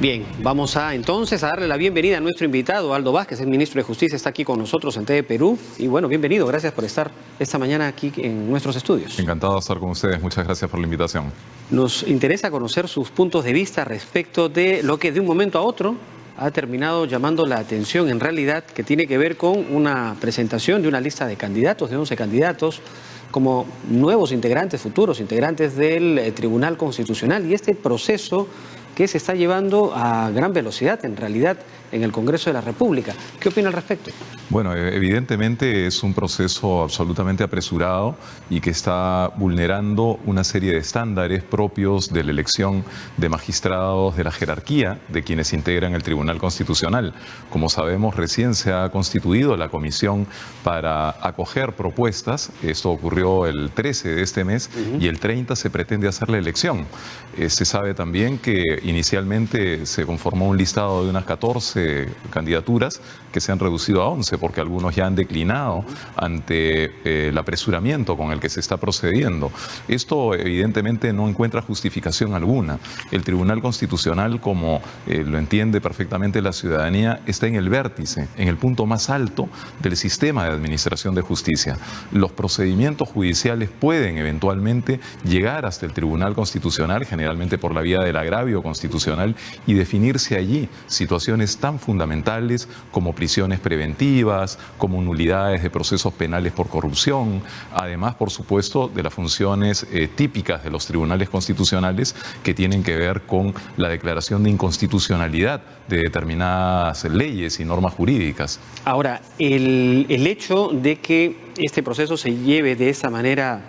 Bien, vamos entonces a darle la bienvenida a nuestro invitado, Aldo Vázquez, el ministro de Justicia, está aquí con nosotros en TV Perú. Y bueno, bienvenido, gracias por estar esta mañana aquí en nuestros estudios. Encantado de estar con ustedes, muchas gracias por la invitación. Nos interesa conocer sus puntos de vista respecto de lo que de un momento a otro ha terminado llamando la atención, en realidad, que tiene que ver con una presentación de una lista de candidatos, de 11 candidatos, como nuevos integrantes, futuros integrantes del Tribunal Constitucional, y este proceso que se está llevando a gran velocidad, en realidad, en el Congreso de la República. ¿Qué opina al respecto? Bueno, evidentemente es un proceso absolutamente apresurado y que está vulnerando una serie de estándares propios de la elección de magistrados de la jerarquía de quienes integran el Tribunal Constitucional. Como sabemos, recién se ha constituido la comisión para acoger propuestas. Esto ocurrió el 13 de este mes y el 30 se pretende hacer la elección. Se sabe también que inicialmente se conformó un listado de unas 14 candidaturas que se han reducido a 11 porque algunos ya han declinado ante el apresuramiento con el que se está procediendo. Esto evidentemente no encuentra justificación alguna. El Tribunal Constitucional, como lo entiende perfectamente la ciudadanía, está en el vértice, en el punto más alto del sistema de administración de justicia. Los procedimientos judiciales pueden eventualmente llegar hasta el Tribunal Constitucional, generalmente por la vía del agravio constitucional, y definirse allí situaciones tan fundamentales como prisiones preventivas, como nulidades de procesos penales por corrupción, además, por supuesto, de las funciones típicas de los tribunales constitucionales que tienen que ver con la declaración de inconstitucionalidad de determinadas leyes y normas jurídicas. Ahora, el hecho de que este proceso se lleve de esa manera,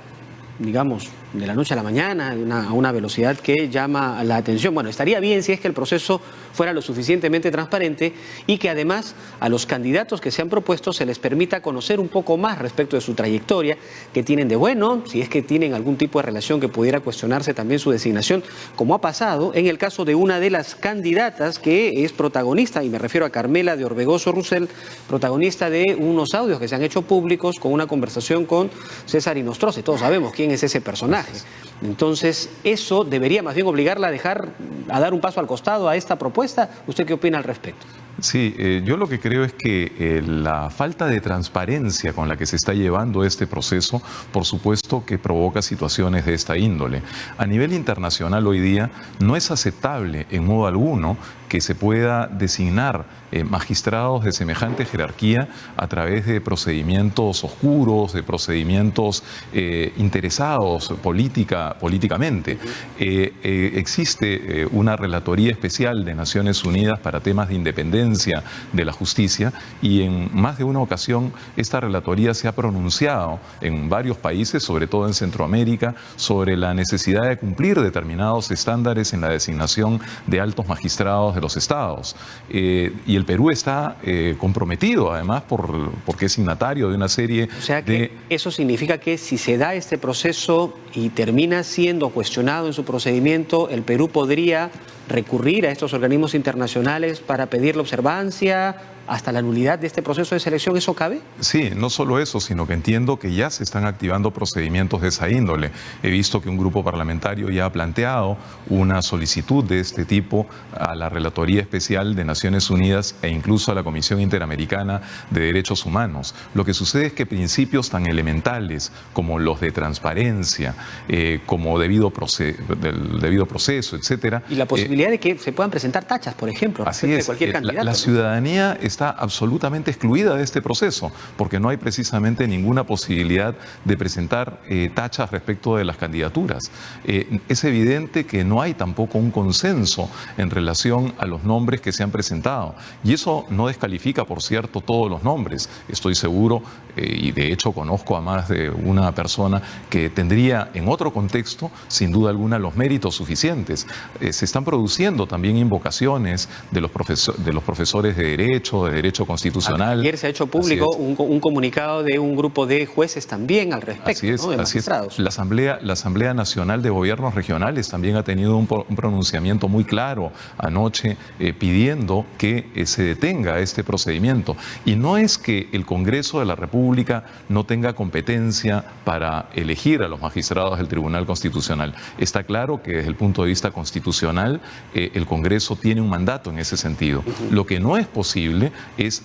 digamos, de la noche a la mañana, a una velocidad que llama la atención. Bueno, estaría bien si es que el proceso fuera lo suficientemente transparente y que además a los candidatos que se han propuesto se les permita conocer un poco más respecto de su trayectoria, qué tienen de bueno, si es que tienen algún tipo de relación que pudiera cuestionarse también su designación, como ha pasado en el caso de una de las candidatas que es protagonista, y me refiero a Carmela de Orbegoso Russell, protagonista de unos audios que se han hecho públicos con una conversación con César Inostroza. Todos sabemos quién es ese personaje. Entonces, eso debería más bien obligarla a dar un paso al costado a esta propuesta. ¿Usted qué opina al respecto? Sí, yo lo que creo es que la falta de transparencia con la que se está llevando este proceso, por supuesto que provoca situaciones de esta índole. A nivel internacional hoy día no es aceptable en modo alguno que se pueda designar magistrados de semejante jerarquía a través de procedimientos oscuros, de procedimientos interesados políticamente. Existe una relatoría especial de Naciones Unidas para temas de independencia de la justicia y en más de una ocasión esta relatoría se ha pronunciado en varios países, sobre todo en Centroamérica, sobre la necesidad de cumplir determinados estándares en la designación de altos magistrados de los estados. Y el Perú está comprometido además porque es signatario de una serie O sea que eso significa que si se da este proceso y termina siendo cuestionado en su procedimiento, el Perú podría recurrir a estos organismos internacionales para pedir la observancia hasta la nulidad de este proceso de selección. ¿Eso cabe? Sí, no solo eso, sino que entiendo que ya se están activando procedimientos de esa índole. He visto que un grupo parlamentario ya ha planteado una solicitud de este tipo a la Relatoría Especial de Naciones Unidas e incluso a la Comisión Interamericana de Derechos Humanos. Lo que sucede es que principios tan elementales como los de transparencia, como debido proceso, etcétera. Y la posibilidad de que se puedan presentar tachas, por ejemplo, respecto de cualquier candidato. La ciudadanía está absolutamente excluida de este proceso, porque no hay precisamente ninguna posibilidad de presentar tachas respecto de las candidaturas. Es evidente que no hay tampoco un consenso en relación a los nombres que se han presentado, y eso no descalifica, por cierto, todos los nombres. Estoy seguro, y de hecho conozco a más de una persona que tendría en otro contexto, sin duda alguna, los méritos suficientes. Se están produciendo también invocaciones de los profesores de Derecho Constitucional. Ayer se ha hecho público un comunicado de un grupo de jueces también al respecto, así es, ¿no? De así magistrados. es. La Asamblea Nacional de Gobiernos Regionales también ha tenido un pronunciamiento muy claro anoche pidiendo que se detenga este procedimiento. Y no es que el Congreso de la República República no tenga competencia para elegir a los magistrados del Tribunal Constitucional. Está claro que desde el punto de vista constitucional el Congreso tiene un mandato en ese sentido. Lo que no es posible es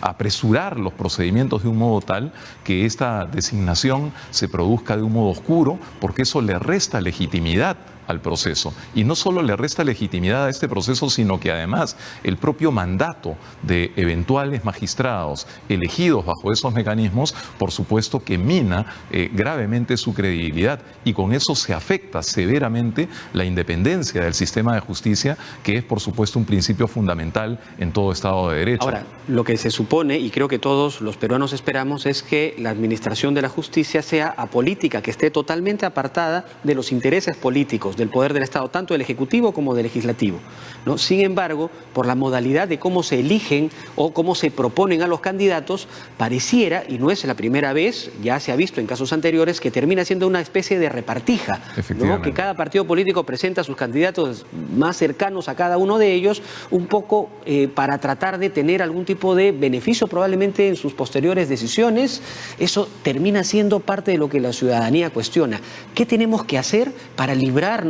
apresurar los procedimientos de un modo tal que esta designación se produzca de un modo oscuro, porque eso le resta legitimidad al proceso. Y no solo le resta legitimidad a este proceso, sino que además el propio mandato de eventuales magistrados elegidos bajo esos mecanismos, por supuesto que mina gravemente su credibilidad, y con eso se afecta severamente la independencia del sistema de justicia, que es por supuesto un principio fundamental en todo Estado de Derecho. Ahora, lo que se supone, y creo que todos los peruanos esperamos, es que la administración de la justicia sea apolítica, que esté totalmente apartada de los intereses políticos del poder del Estado, tanto del Ejecutivo como del Legislativo, ¿no? Sin embargo, por la modalidad de cómo se eligen o cómo se proponen a los candidatos, pareciera, y no es la primera vez, ya se ha visto en casos anteriores, que termina siendo una especie de repartija, ¿no? Que cada partido político presenta a sus candidatos más cercanos a cada uno de ellos, un poco para tratar de tener algún tipo de beneficio probablemente en sus posteriores decisiones. Eso termina siendo parte de lo que la ciudadanía cuestiona. ¿Qué tenemos que hacer para librarnos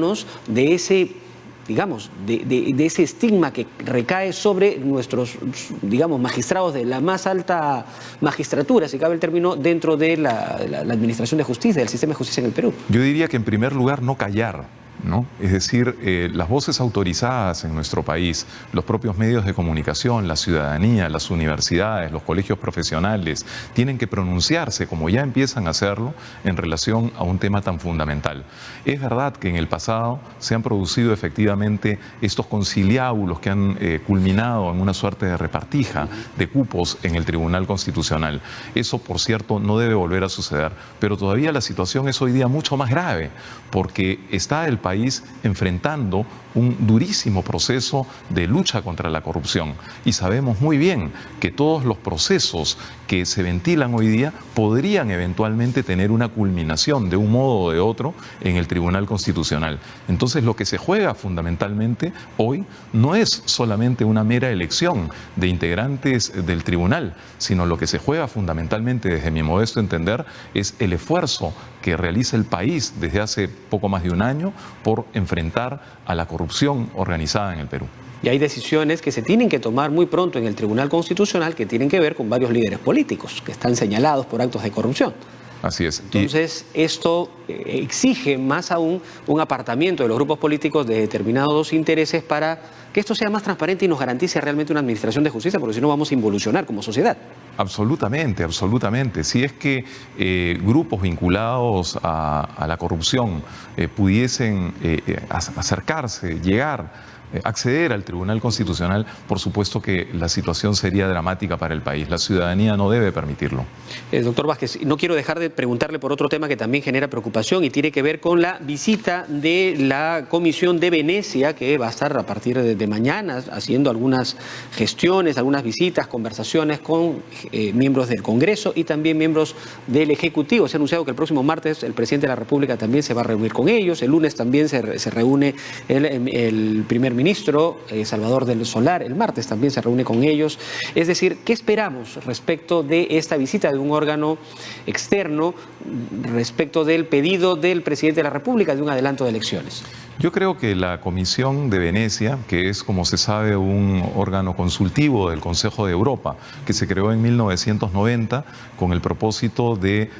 de ese, digamos, de ese estigma que recae sobre nuestros, digamos, magistrados de la más alta magistratura, si cabe el término, dentro de la administración de justicia, del sistema de justicia en el Perú? Yo diría que en primer lugar no callar, ¿no? Es decir, las voces autorizadas en nuestro país, los propios medios de comunicación, la ciudadanía, las universidades, los colegios profesionales, tienen que pronunciarse, como ya empiezan a hacerlo, en relación a un tema tan fundamental. Es verdad que en el pasado se han producido efectivamente estos conciliábulos que han culminado en una suerte de repartija de cupos en el Tribunal Constitucional. Eso, por cierto, no debe volver a suceder, pero todavía la situación es hoy día mucho más grave, porque está el país enfrentando un durísimo proceso de lucha contra la corrupción, y sabemos muy bien que todos los procesos que se ventilan hoy día podrían eventualmente tener una culminación de un modo o de otro en el Tribunal Constitucional. Entonces, lo que se juega fundamentalmente hoy no es solamente una mera elección de integrantes del tribunal, sino lo que se juega fundamentalmente, desde mi modesto entender, es el esfuerzo que realiza el país desde hace poco más de un año por enfrentar a la corrupción organizada en el Perú. Y hay decisiones que se tienen que tomar muy pronto en el Tribunal Constitucional que tienen que ver con varios líderes políticos que están señalados por actos de corrupción. Así es. Entonces, esto exige más aún un apartamiento de los grupos políticos de determinados intereses para que esto sea más transparente y nos garantice realmente una administración de justicia, porque si no vamos a involucionar como sociedad. Absolutamente, absolutamente. Si es que grupos vinculados a la corrupción pudiesen acercarse, llegar, acceder al Tribunal Constitucional, por supuesto que la situación sería dramática para el país. La ciudadanía no debe permitirlo. Doctor Vázquez, no quiero dejar de preguntarle por otro tema que también genera preocupación y tiene que ver con la visita de la Comisión de Venecia, que va a estar a partir de mañana haciendo algunas gestiones, algunas visitas, conversaciones con miembros del Congreso y también miembros del Ejecutivo. Se ha anunciado que el próximo martes el presidente de la República también se va a reunir con ellos. El lunes también se reúne el primer ministro Salvador del Solar. El martes también se reúne con ellos. Es decir, ¿qué esperamos respecto de esta visita de un órgano externo respecto del pedido del presidente de la República de un adelanto de elecciones? Yo creo que la Comisión de Venecia, que es, como se sabe, un órgano consultivo del Consejo de Europa, que se creó en 1990 con el propósito de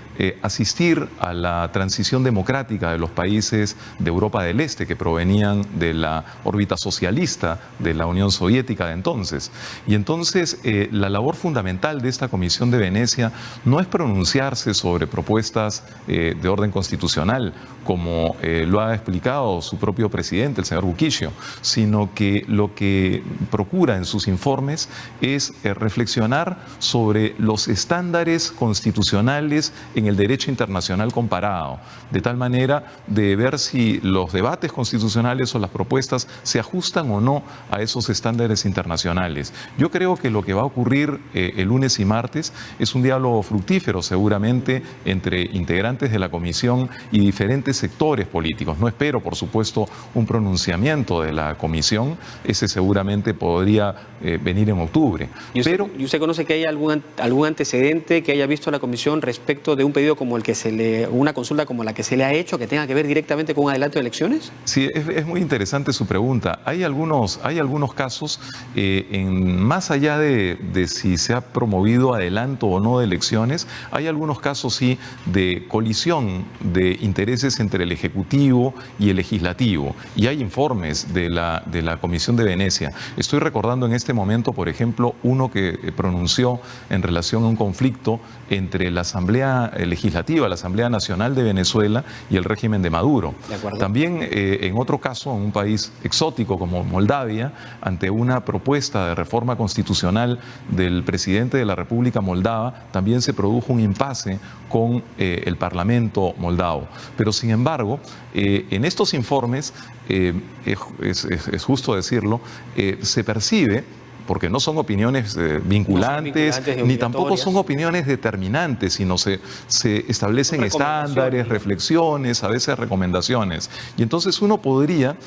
asistir a la transición democrática de los países de Europa del Este, que provenían de la órbita socialista de la Unión Soviética de entonces. Y entonces la labor fundamental de esta Comisión de Venecia no es pronunciarse sobre propuestas de orden constitucional, como lo ha explicado su propio presidente, el señor Buquicio, sino que lo que procura en sus informes es reflexionar sobre los estándares constitucionales en el derecho internacional comparado, de tal manera de ver si los debates constitucionales o las propuestas se ajustan o no a esos estándares internacionales. Yo creo que lo que va a ocurrir el lunes y martes es un diálogo fructífero, seguramente, entre integrantes de la Comisión y diferentes sectores políticos. No espero, por supuesto, supuesto un pronunciamiento de la comisión, ese seguramente podría venir en octubre. ¿Y usted conoce que hay algún antecedente que haya visto la comisión respecto de un pedido como el que una consulta como la que se le ha hecho, que tenga que ver directamente con un adelanto de elecciones? Sí, es muy interesante su pregunta. Hay algunos casos, más allá de si se ha promovido adelanto o no de elecciones, hay algunos casos sí de colisión de intereses entre el Ejecutivo y el Legislativo. Y hay informes de la Comisión de Venecia. Estoy recordando en este momento, por ejemplo, uno que pronunció en relación a un conflicto entre la Asamblea Legislativa, la Asamblea Nacional de Venezuela y el régimen de Maduro. De acuerdo. También en otro caso, en un país exótico como Moldavia, ante una propuesta de reforma constitucional del presidente de la República Moldava, también se produjo un impasse con el Parlamento moldavo. Pero sin embargo, en estos informes, es justo decirlo, se percibe, porque no son opiniones vinculantes, ni tampoco son opiniones determinantes, sino se establecen estándares, reflexiones, a veces recomendaciones. Y entonces uno podría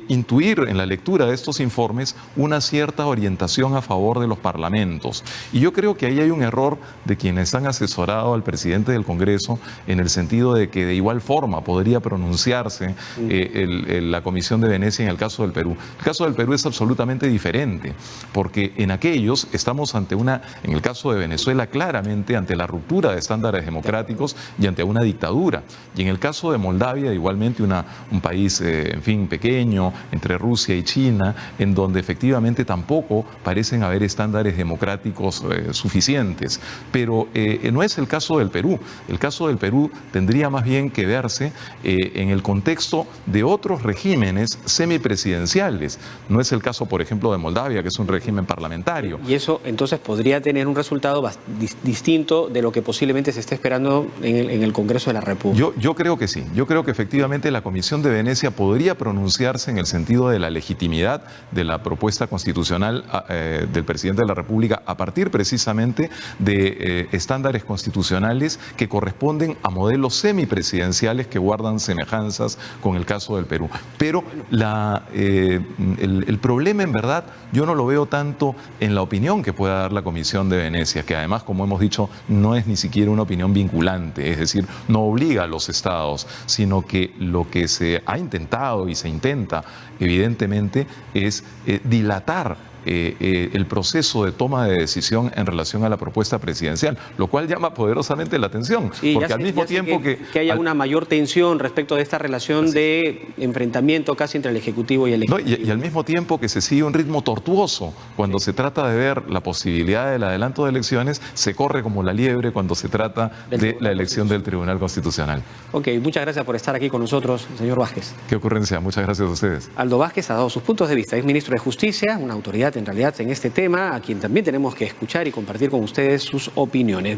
intuir en la lectura de estos informes una cierta orientación a favor de los parlamentos. Y yo creo que ahí hay un error de quienes han asesorado al presidente del Congreso, en el sentido de que de igual forma podría pronunciarse la Comisión de Venecia en el caso del Perú. El caso del Perú es absolutamente diferente, porque en aquellos estamos ante en el caso de Venezuela, claramente ante la ruptura de estándares democráticos y ante una dictadura. Y en el caso de Moldavia, igualmente un país, en fin, pequeño, entre Rusia y China, en donde efectivamente tampoco parecen haber estándares democráticos suficientes. Pero no es el caso del Perú. El caso del Perú tendría más bien que verse en el contexto de otros regímenes semipresidenciales. No es el caso, por ejemplo, de Moldavia, que es un régimen parlamentario. Y eso entonces podría tener un resultado distinto de lo que posiblemente se esté esperando en el Congreso de la República. Yo creo que sí. Yo creo que efectivamente la Comisión de Venecia podría pronunciarse en el sentido de la legitimidad de la propuesta constitucional del presidente de la República, a partir precisamente de estándares constitucionales que corresponden a modelos semipresidenciales que guardan semejanzas con el caso del Perú. Pero el problema, en verdad, yo no lo veo tanto en la opinión que pueda dar la Comisión de Venecia, que además, como hemos dicho, no es ni siquiera una opinión vinculante, es decir, no obliga a los estados, sino que lo que se ha intentado y se intenta, evidentemente, es dilatar el proceso de toma de decisión en relación a la propuesta presidencial, lo cual llama poderosamente la atención, sí, porque al mismo tiempo que haya una mayor tensión respecto de esta relación de enfrentamiento casi entre el Ejecutivo y el Legislativo. No, y al mismo tiempo que se sigue un ritmo tortuoso cuando se trata de ver la posibilidad del adelanto de elecciones, se corre como la liebre cuando se trata de la elección del Tribunal Constitucional. Ok, muchas gracias por estar aquí con nosotros, señor Vázquez. Qué ocurrencia, muchas gracias a ustedes. Aldo Vázquez ha dado sus puntos de vista, es ministro de Justicia, una autoridad en realidad en este tema, a quien también tenemos que escuchar y compartir con ustedes sus opiniones.